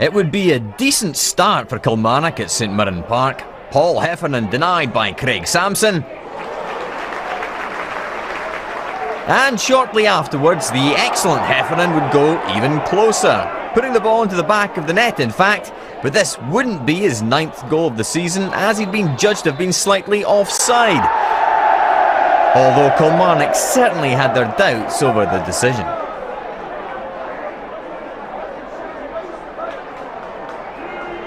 It would be a decent start for Kilmarnock at St Mirren Park. Paul Heffernan denied by Craig Sampson. And shortly afterwards, the excellent Heffernan would go even closer, putting the ball into the back of the net in fact, but this wouldn't be his 9th goal of the season, as he'd been judged to have been slightly offside. Although Kilmarnock certainly had their doubts over the decision.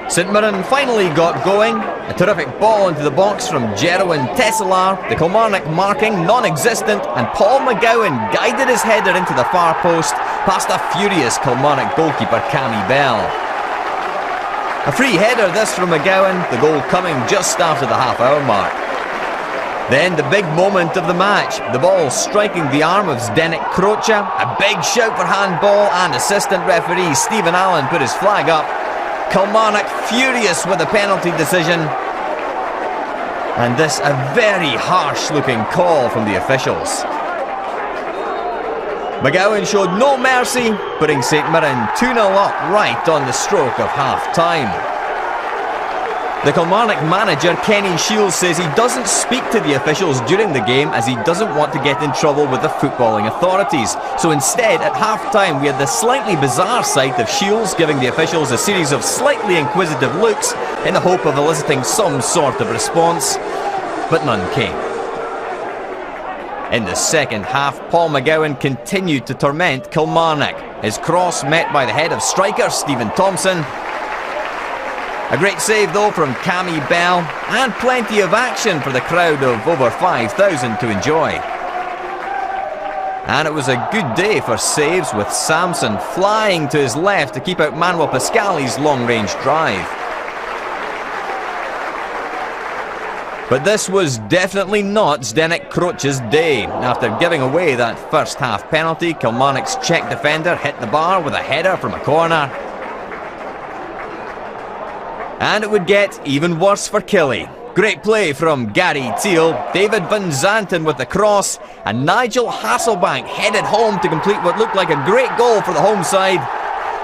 St Mirren finally got going. A terrific ball into the box from Jerwin Tesselar, the Kilmarnock marking non-existent, and Paul McKeown guided his header into the far post past a furious Kilmarnock goalkeeper Cammy Bell. A free header this from McKeown, the goal coming just after the half-hour mark. Then the big moment of the match, the ball striking the arm of Zdenek Kroca, a big shout for handball, and assistant referee Stephen Allen put his flag up. Kilmarnock furious with the penalty decision, and this a very harsh looking call from the officials. McKeown showed no mercy, putting St Mirren 2-0 up right on the stroke of half-time. The Kilmarnock manager Kenny Shiels says he doesn't speak to the officials during the game as he doesn't want to get in trouble with the footballing authorities. So instead, at half-time, we had the slightly bizarre sight of Shiels giving the officials a series of slightly inquisitive looks in the hope of eliciting some sort of response, but none came. In the second half, Paul McKeown continued to torment Kilmarnock. His cross met by the head of striker Stephen Thompson. A great save though from Cammy Bell, and plenty of action for the crowd of over 5,000 to enjoy. And it was a good day for saves, with Sampson flying to his left to keep out Manuel Pascali's long-range drive. But this was definitely not Zdenek Kroca's day. After giving away that first half penalty, Kilmarnock's Czech defender hit the bar with a header from a corner. And it would get even worse for Killie. Great play from Gary Thiel, David Van Zanten with the cross, and Nigel Hasselbank headed home to complete what looked like a great goal for the home side.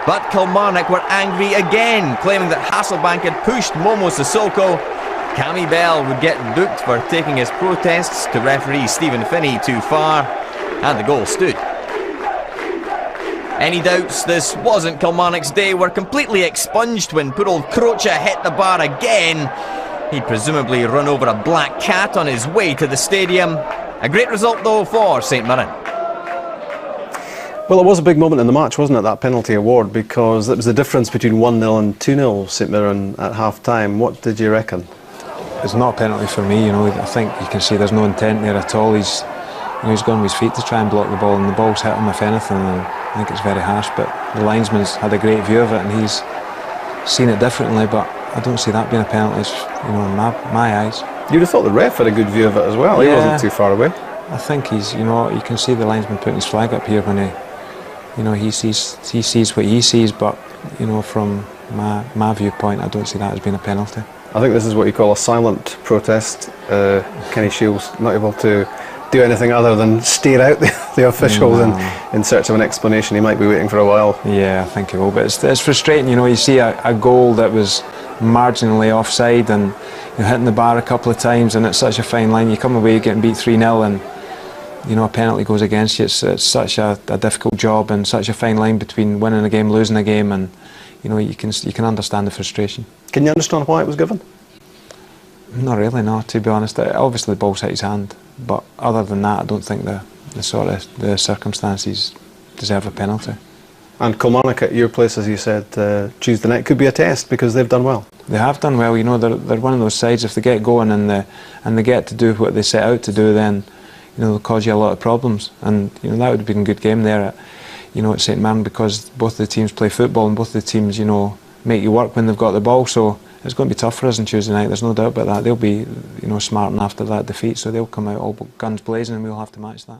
But Kilmarnock were angry again, claiming that Hasselbank had pushed Momo Sissoko. Cammy Bell would get booked for taking his protests to referee Stephen Finney too far, and the goal stood. Any doubts this wasn't Kilmarnock's day were completely expunged when poor old Kroca hit the bar again. He'd presumably run over a black cat on his way to the stadium. A great result though for St Mirren. Well, it was a big moment in the match, wasn't it, that penalty award, because it was the difference between 1-0 and 2-0 St Mirren at half-time. What did you reckon? It's not a penalty for me, you know. I think you can see there's no intent there at all. He's gone with his feet to try and block the ball, and the ball's hit him if anything, and I think it's very harsh. But the linesman's had a great view of it and he's seen it differently, but I don't see that being a penalty, you know, in my eyes. You'd have thought the ref had a good view of it as well. Yeah, he wasn't too far away. I think he's, you know, you can see the linesman putting his flag up here when he sees what he sees, but you know, from my viewpoint, I don't see that as being a penalty. I think this is what you call a silent protest. Kenny Shiels not able to do anything other than stare out the officials in search of an explanation. He might be waiting for a while. Yeah, I think he will, but it's frustrating, you know. You see a goal that was marginally offside and you're hitting the bar a couple of times, and it's such a fine line. You come away getting beat 3-0 and you know a penalty goes against you. It's such a difficult job and such a fine line between winning a game, losing a game, and you know you can understand the frustration. Can you understand why it was given? Not really, no, to be honest. Obviously the ball's hit his hand, but other than that I don't think the circumstances deserve a penalty. And Kilmarnock at your place, as you said, Tuesday night could be a test because they've done well. They have done well, you know. They're one of those sides, if they get going and they get to do what they set out to do, then you know they'll cause you a lot of problems. And you know that would have been a good game there at St Mirren, because both the teams play football and both the teams, you know, make you work when they've got the ball. So it's going to be tough for us on Tuesday night. There's no doubt about that. They'll be, you know, smarting after that defeat, so they'll come out all guns blazing, and we'll have to match that.